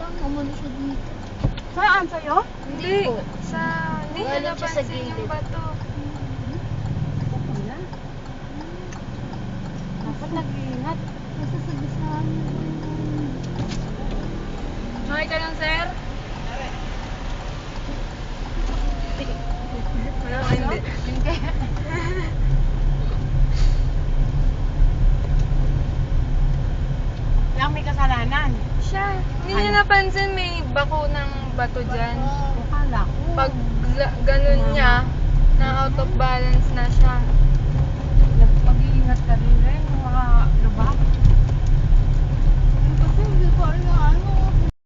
lang umano siya dito. Saan sa'yo? Hindi. Hindi niya Galing siya sa napansin yung gilid. bato. Wala. Dapat nag-iingat. Kasi sa bisahan niya lang. Okay ka lang, sir? Wala ka, hindi. Hindi. Lang may kasalanan. Siya. Hindi niya napansin may bako ng bato dyan. Akala ko. Pag ganun niya, na out of balance na siya. Mag-iingat ka rin rin. Mga lubak. Kasi hindi ko alam ano.